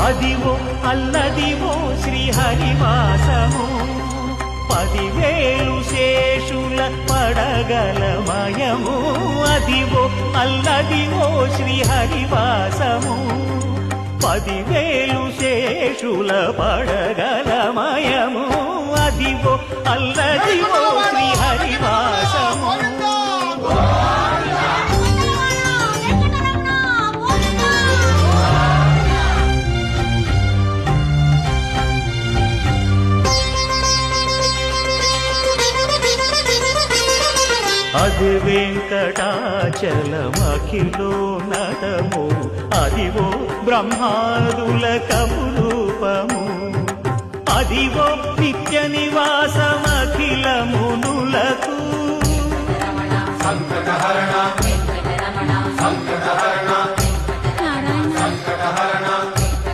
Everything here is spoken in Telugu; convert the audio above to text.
అదివో అల్లదివో శ్రీహరివాసము 10,000 శేషుల పడగలమయము అదివో అల్లదివో శ్రీహరివాసము 10,000 శేషుల పడగలమయము అదివో అల్లదివో శ్రీహరివాసము అది వెంకటాచలమఖిలో నటము అదివో బ్రహ్మాదుల కపురూపము అదివో నిత్య నివాసమఖిల మునులకు